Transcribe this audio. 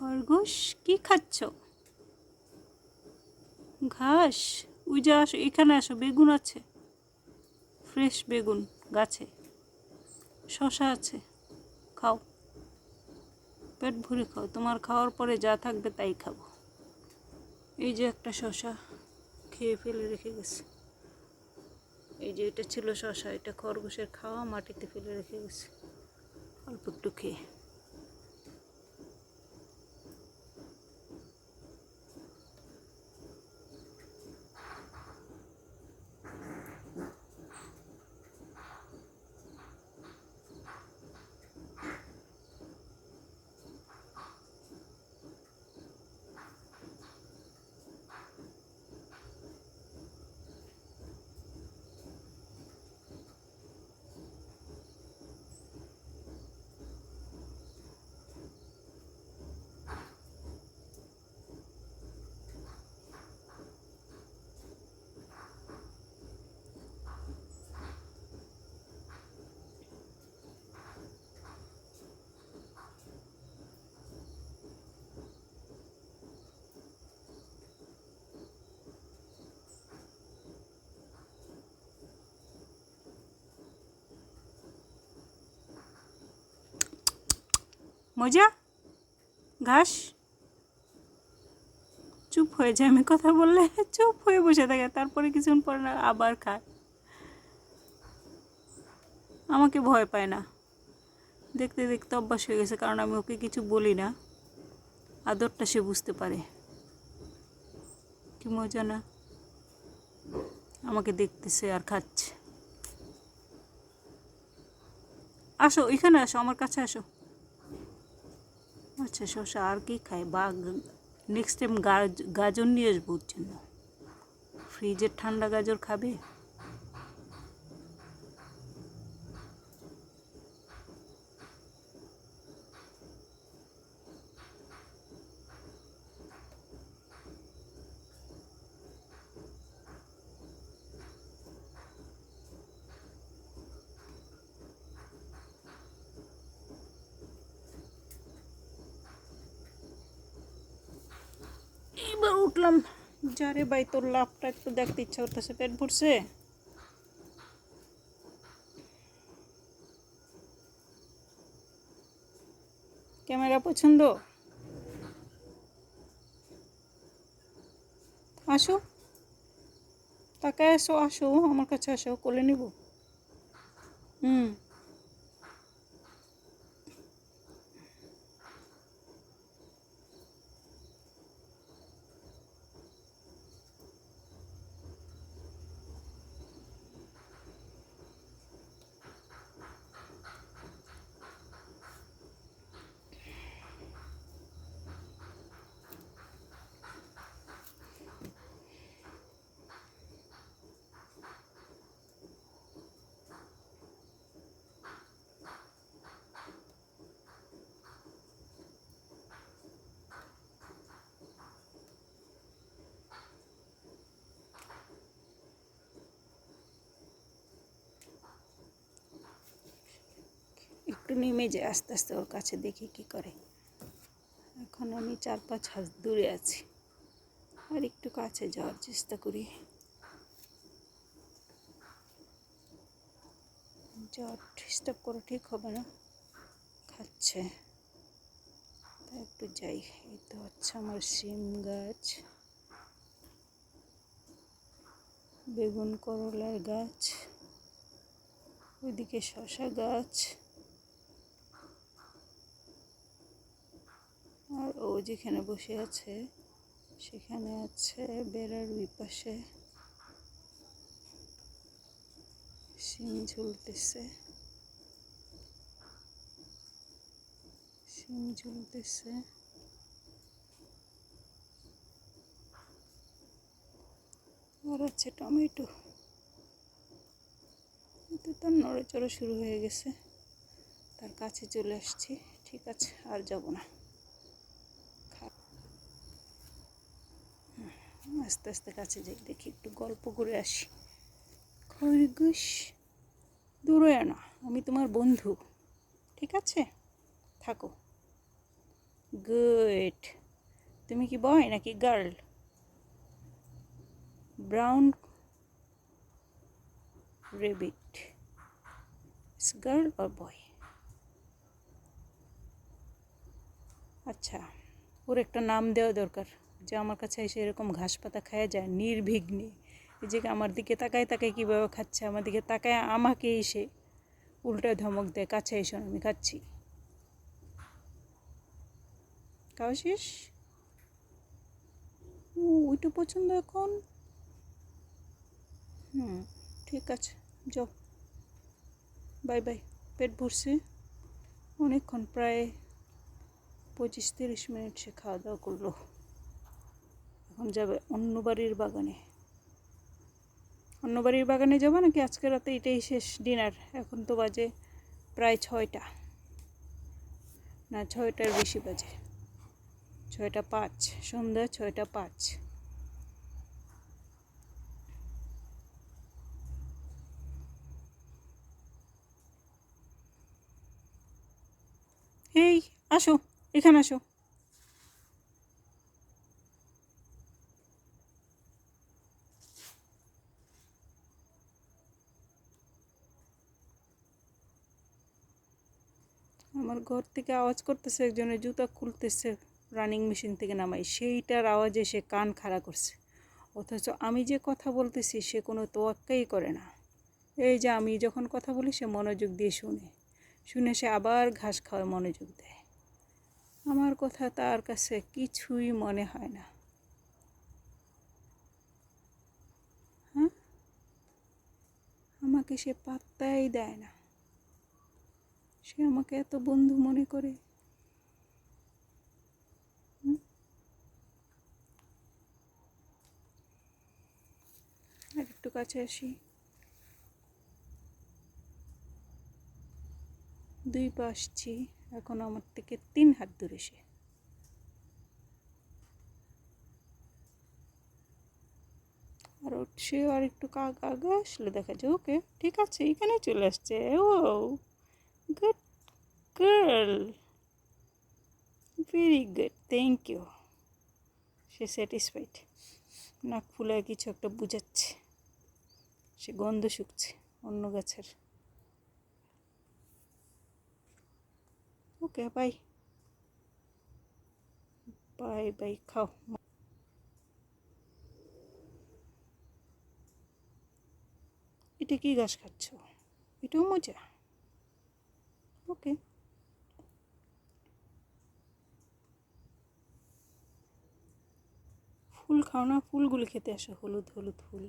খরগোশ কি খাচ্ছ? ঘাস? ওই যে আসো, এখানে আসো, বেগুন আছে, ফ্রেশ বেগুন গাছে, শশা আছে, খাও, পেট ভরে খাও। তোমার খাওয়ার পরে যা থাকবে তাই খাবো। এই যে একটা শশা খেয়ে ফেলে রেখে গেছে। এই যে এটা ছিল শশা, এটা খরগোশের খাওয়া, মাটিতে ফেলে রেখে গেছে অল্প একটু খেয়ে। মজা? ঘাস? চুপ হয়ে যায়, আমি কথা বললে চুপ হয়ে বসে থাকে, তারপরে কিছুক্ষণ পরে না আবার খায়। আমাকে ভয় পায় না, দেখতে দেখতে অভ্যাস হয়ে গেছে, কারণ আমি ওকে কিছু বলি না, আদরটা সে বুঝতে পারে। কি মজা না? আমাকে দেখতেছে আর খাচ্ছে। আসো, এখানে আসো, আমার কাছে আসো। আচ্ছা, শশা আর কি খায়? বা নেক্সট টাইম গাজর নিয়ে আসবো ওর জন্য। ফ্রিজের ঠান্ডা গাজর খাবে? এবার উঠলাম। যারে ভাই, তোর লাভটা একটু দেখতে ইচ্ছা করতেছে, পেট ভরছে? ক্যামেরা পছন্দ? আসো, তাকায় আসো, আসো আমার কাছে, আসো, কোলে নিব। হুম। একটু নেমে যায়, আস্তে আস্তে ওর কাছে, দেখি কি করে। এখন আমি 4-5 হাত দূরে আছি, আর একটু কাছে যাওয়ার চেষ্টা করি। যাওয়ার ডিস্টার্ব করা ঠিক হবে না, খাচ্ছে তাই একটু যাই। এই তো হচ্ছে আমার সিম গাছ, বেগুন করলার গাছ, ওইদিকে শশা গাছ, আর ও যেখানে বসে আছে সেখানে আছে বেড়ার ওই পাশে শিম ঝুলতেছে, শিম ঝুলতেছে। আর আছে টমেটো। এতে তার নড়াচড়া শুরু হয়ে গেছে, তার কাছে চলে আসছি। ঠিক আছে, আর যাব না, আস্তে আস্তে কাছে যাই, দেখি একটু গল্প করে আসি। খরগোশ, দূরে না, আমি তোমার বন্ধু, ঠিক আছে? থাকো। গুড। তুমি কি বয় নাকি girl? Brown rabbit is girl or boy? আচ্ছা, ওর একটা নাম দেওয়া দরকার, যে আমার কাছে এসে এরকম ঘাস পাতা খাওয়া যায় নির্বিঘ্নে। এই যে আমার দিকে তাকায় তাকায় কীভাবে খাচ্ছে, আমার দিকে তাকায় আমাকে এসে উল্টা ধমক দেয়, কাছে এসে আমি খাচ্ছি। খাওয়া শেষ? ওইটা পছন্দ এখন? ঠিক আছে, যাও, বাই বাই। পেট ভরছে অনেকক্ষণ, প্রায় 25-30 মিনিট সে খাওয়া দাওয়া করলো। এখন যাবে অন্য বাড়ির বাগানে। অন্য বাড়ির বাগানে যাবো নাকি আজকে রাতে এটাই শেষ ডিনার? এখন তো বাজে প্রায় 6টা, না 6টার বেশি বাজে, 6টা 5, সন্ধ্যা 6টা 5। এই আসো, এখানে আসো। আমার ঘর থেকে আওয়াজ করতেছে, একজনের জুতা খুলতেছে রানিং মেশিন থেকে নামাই, সেইটার আওয়াজে সে কান খাড়া করছে। অথচ আমি যে কথা বলতেছি সে কোনো তোয়াক্কাই করে না। এই যে আমি যখন কথা বলি সে মনোযোগ দিয়ে শুনে শুনে সে আবার ঘাস খাওয়ায় মনোযোগ দেয়। আমার কথা তার কাছে কিছুই মনে হয় না। হ্যাঁ, আমাকে সে পাত্তাই দেয় না। সে আমাকে এত বন্ধু মনে করে। আর একটু কাছে আসি। 2 পা আসছি, এখন আমার থেকে 3 হাত দূরে সে। আর সেও আর একটু আগে আসলে দেখা যায়। ওকে, ঠিক আছে, এখানে চলে আসছে। Oh good girl, very good, thank you. সে স্যাটিসফাইড, নাক ফুলে কিছু একটা বুঝাচ্ছে। সে গন্ধ শুকছে অন্য গাছের। ওকে, বাই বাই বাই, খাও। এটা কি ঘাস খাচ্ছ? এটাও মজা। ওকে, ফুল খাও না, ফুলগুলো খেতে আসো, হলুদ হলুদ ফুল।